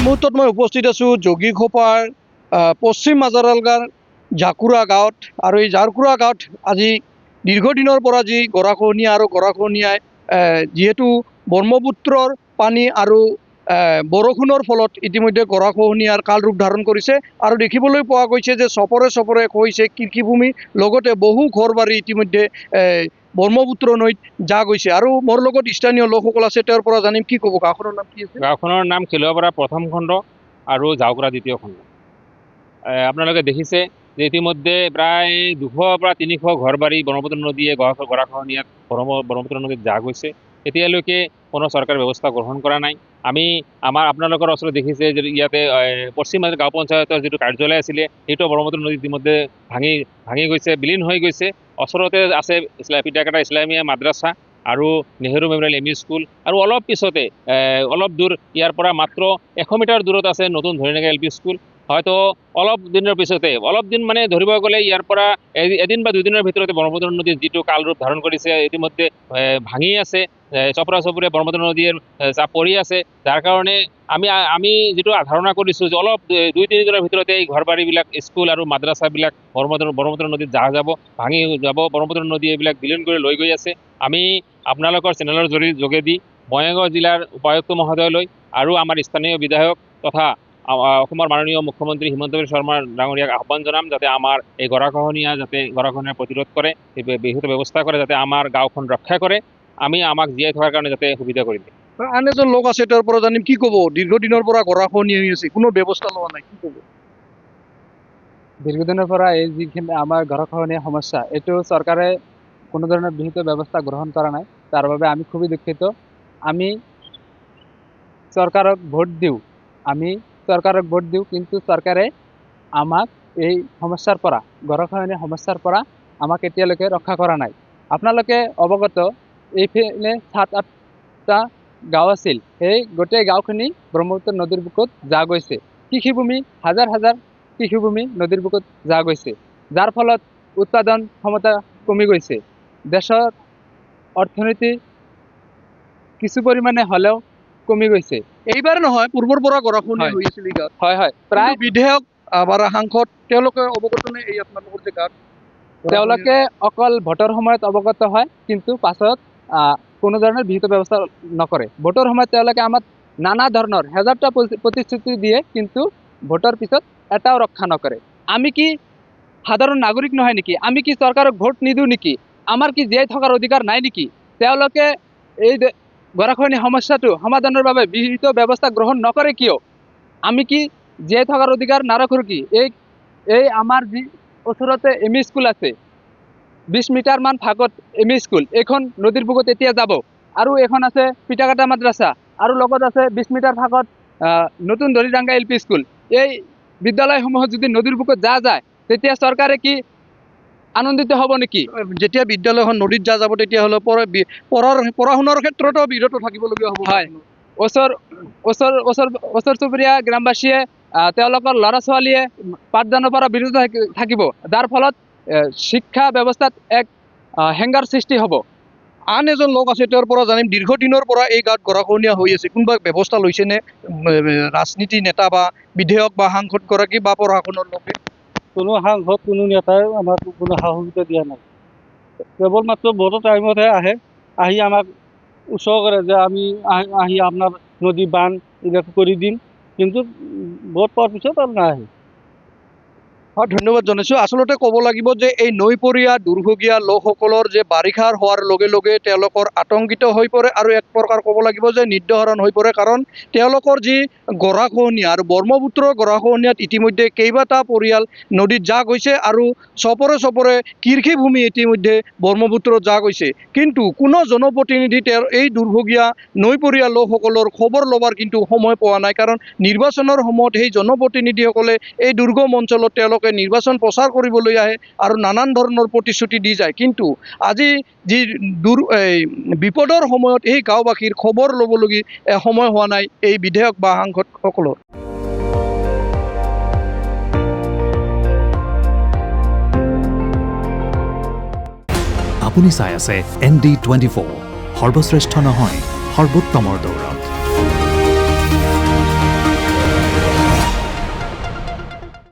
এই মুহূৰ্তত মই উপস্থিত আছোঁ যোগীঘোপাৰ পশ্চিম মাজাৰালগাৰ জাকুৰা গাঁৱত। আৰু এই জাকুৰা গাঁৱত আজি দীৰ্ঘদিনৰ পৰা যি গৰাখহনীয়া আৰু গৰাখহনীয়াই যিহেতু ব্ৰহ্মপুত্ৰৰ পানী আৰু বৰষুণৰ ফলত ইতিমধ্যে গৰাখহনীয়াৰ কাল ৰূপ ধাৰণ কৰিছে। আৰু দেখিবলৈ পোৱা গৈছে যে চপৰে চপৰে খহিছে কৃষিভূমি, লগতে বহু ঘৰ বাৰী ইতিমধ্যে ব্ৰহ্মপুত্ৰ নৈত যা গৈছে। আৰু মোৰ লগত স্থানীয় লোকসকল আছে, তেওঁৰ পৰা জানিম কি ক'ব। গাঁওখনৰ নাম কি আছে? গাঁওখনৰ নাম খিলৱাপাৰা প্ৰথম খণ্ড আৰু জাউকৰা দ্বিতীয় খণ্ড। আপোনালোকে দেখিছে যে ইতিমধ্যে প্ৰায় 200 পৰা 300 ঘৰ বাৰী ব্ৰহ্মপুত্ৰ নদীয়ে গৰাখহনীয়াত ব্ৰহ্মপুত্ৰ নদীত যা গৈছে। এতিয়ালৈকে কোনো চৰকাৰে ব্যৱস্থা গ্ৰহণ কৰা নাই। আপোনালোকৰ ওচৰত দেখিছে যে ইয়াতে পশ্চিম মাজাৰাল গাঁও পঞ্চায়তৰ যিটো কাৰ্যালয় আছিলে সেইটো ব্ৰহ্মপুত্ৰ নদীত ইতিমধ্যে ভাঙি গৈছে, বিলীন হৈ গৈছে। ওচৰতে আছে পিটাকাটা ইছলামিয়া মাদ্ৰাছা আৰু Nehru memorial M E school, আৰু অলপ পিছতে অলপ দূৰ ইয়াৰ পৰা মাত্ৰ 100 মিটাৰ দূৰত আছে নতুন ধৰণীয়া এল পি স্কুল। হয়তো অলপ দিনৰ পিছতে, অলপ দিন মানে ধৰিব গ'লে ইয়াৰ পৰা এদিন বা দুদিনৰ ভিতৰতে ব্ৰহ্মপুত্ৰ নদীৰ যিটো কাল ৰূপ ধাৰণ কৰিছে ইতিমধ্যে ভাঙি আছে, চপৰা চপৰে ব্ৰহ্মপুত্ৰ নদীৰ চাপ পৰি আছে। যাৰ কাৰণে আমি যিটো ধাৰণা কৰিছোঁ যে অলপ 2-3 দিনৰ ভিতৰতে এই ঘৰ বাৰীবিলাক, স্কুল আৰু মাদ্ৰাছাবিলাক ব্ৰহ্মপুত্ৰ নদীত ভাঙি যাব। ব্ৰহ্মপুত্ৰ নদী এইবিলাক বিলীন কৰি লৈ গৈ আছে। আমি আপোনালোকৰ চেনেলৰ যোগেদি বঙাইগাঁও জিলাৰ উপায়ুক্ত মহোদয়লৈ আৰু আমাৰ স্থানীয় বিধায়ক তথা অসমৰ মাননীয় মুখ্যমন্ত্ৰী হিমন্ত বিশ্ব শৰ্মা ডাঙৰীয়াক আহ্বান জনাম যাতে আমাৰ এই গৰাখহনীয়া প্ৰতিৰোধ কৰে, বিহিত ব্যৱস্থা কৰে, যাতে আমাৰ গাঁওখন ৰক্ষা কৰে, আমাক জীয়াই থকাৰ কাৰণে যাতে সুবিধা কৰি দিয়ে। আন এজন লোক আছে, তেওঁৰ পৰা জানিম কি ক'ব। দীৰ্ঘদিনৰ পৰা গৰাখহনীয়া হৈ আছে, কোনো ব্যৱস্থা লোৱা নাই, কি ক'ব? দীৰ্ঘদিনৰ পৰা এই যিখিনি আমাৰ গৰাখহনীয়া সমস্যা, এইটো চৰকাৰে কোনো ধৰণৰ বিহিত ব্যৱস্থা গ্ৰহণ কৰা নাই। তাৰ বাবে আমি খুবেই দুঃখিত। আমি চৰকাৰক ভোট দিওঁ, কিন্তু চৰকাৰে আমাক এই সমস্যাৰ পৰা, গৰাখহনীয়া সমস্যাৰ পৰা আমাক এতিয়ালৈকে ৰক্ষা কৰা নাই। আপোনালোকে অৱগত, এইফালে 7-8টা গাঁও আছিল, সেই গোটেই গাঁওখিনি ব্ৰহ্মপুত্ৰ নদীৰ বুকুত যা গৈছে। কৃষিভূমি, হাজাৰ হাজাৰ কৃষিভূমি নদীৰ বুকুত যা গৈছে, যাৰ ফলত উৎপাদন ক্ষমতা কমি গৈছে। দেশৰ অৰ্থনীতি কিছু পৰিমাণে হ'লেও কমি গৈছে। এইবাৰ নহয়, পূৰ্বৰ পৰা গৰাখহনীয়া হৈ আছিল গাঁৱত। হয়, প্ৰায় বিধায়ক বা সাংসদ তেওঁলোকে অৱগত নে এই আপোনালোকৰ যে গাঁৱত? তেওঁলোকে অকল ভোটৰ সময়ত অৱগত হয়, কিন্তু পাছত কোনো ধৰণৰ বিহিত ব্যৱস্থা নকৰে। ভোটৰ সময়ত তেওঁলোকে আমাক নানা ধৰণৰ হাজাৰটা প্ৰতিশ্ৰুতি দিয়ে, কিন্তু ভোটৰ পিছত এটাও ৰক্ষা নকৰে। আমি কি সাধাৰণ নাগৰিক নহয় নেকি? আমি কি চৰকাৰক ভোট নিদিওঁ নেকি? আমাৰ কি জীয়াই থকাৰ অধিকাৰ নাই নেকি? তেওঁলোকে এই গৰাখহনীয়া সমস্যাটো সমাধানৰ বাবে বিহিত ব্যৱস্থা গ্ৰহণ নকৰে কিয়? আমি কি জীয়াই থকাৰ অধিকাৰ নাৰাখোঁ কি? এই আমাৰ যি ওচৰতে এম ই স্কুল আছে, 20 মিটাৰমান ফাকত এম ই স্কুল, এইখন নদীৰ বুকুত এতিয়া যাব। আৰু এখন আছে পিটাকাটা মাদ্ৰাছা, আৰু লগত আছে 20 মিটাৰ ফাকত নতুন ধৰিডাঙ্গা এল পি স্কুল। এই বিদ্যালয়সমূহত যদি নদীৰ বুকুত যায়, তেতিয়া চৰকাৰে কি আনন্দিত হ'ব নেকি? যেতিয়া বিদ্যালয়খন নদীত যাব তেতিয়াহ'লে পঢ়া শুনাৰ ক্ষেত্ৰতো বিৰত থাকিবলগীয়া হ'ব। হয়, ওচৰ চুবুৰীয়া গ্ৰামবাসীয়ে তেওঁলোকৰ ল'ৰা ছোৱালীয়ে পাঠদানৰ পৰা বিৰত থাকিব, যাৰ ফলত শিক্ষা ব্যৱস্থাত এক হেংগাৰ সৃষ্টি হ'ব। আন এজন লোক আছে, তেওঁৰ পৰা জানিম দীৰ্ঘদিনৰ পৰা এই গাঁৱত গৰাখহনীয়া হৈ আছে, কোনোবা ব্যৱস্থা লৈছেনে ৰাজনীতি নেতা বা বিধায়ক বা সাংসদগৰাকী বা প্ৰশাসনৰ লোকে? কোনো সাংসদ, কোনো নেতাই আমাক কোনো সা সুবিধা দিয়া নাই। কেৱল মাত্ৰ ভোটৰ টাইমতহে আহি আমাক উৎসাহ কৰে যে আমি আহি আপোনাৰ নদী বান্ধ এইবিলাক কৰি দিম, কিন্তু ভোট পোৱাৰ পিছত আৰু নাহে। হয়, ধন্যবাদ জনাইছোঁ। আচলতে ক'ব লাগিব যে এই নৈপৰীয়া দুৰ্ভগীয়া লোকসকলৰ যে বাৰিষাৰ হোৱাৰ লগে লগে তেওঁলোকৰ আতংকিত হৈ পৰে, আৰু এক প্ৰকাৰ ক'ব লাগিব যে নিৰ্ধাৰণ হৈ পৰে। কাৰণ তেওঁলোকৰ যি গৰাখহনীয়া আৰু ব্ৰহ্মপুত্ৰৰ গৰাখহনীয়াত ইতিমধ্যে কেইবাটা পৰিয়াল নদীত যা গৈছে, আৰু চপৰে চপৰে কৃষিভূমি ইতিমধ্যে ব্ৰহ্মপুত্ৰত যা গৈছে। কিন্তু কোনো জনপ্ৰতিনিধি এই দুৰ্ভগীয়া নৈপৰীয়া লোকসকলৰ খবৰ ল'বৰ কিন্তু সময় পোৱা নাই। কাৰণ নিৰ্বাচনৰ সময়ত সেই জনপ্ৰতিনিধিসকলে এই দুৰ্গম অঞ্চলত তেওঁলোকে নিৰ্বাচন প্ৰচাৰ কৰিবলৈ আহে আৰু নানান ধৰণৰ প্ৰতিশ্ৰুতি দি যায়। কিন্তু আজি যি বিপদৰ সময়ত এই গাঁওবাসীৰ খবৰ ল'বলগীয়া সময় হোৱা নাই এই বিধায়ক বা সাংসদসকলৰ। আপুনি চাই আছে ND24, সৰ্বশ্ৰেষ্ঠ নহয়, সৰ্বোত্তমৰ দৌৰ।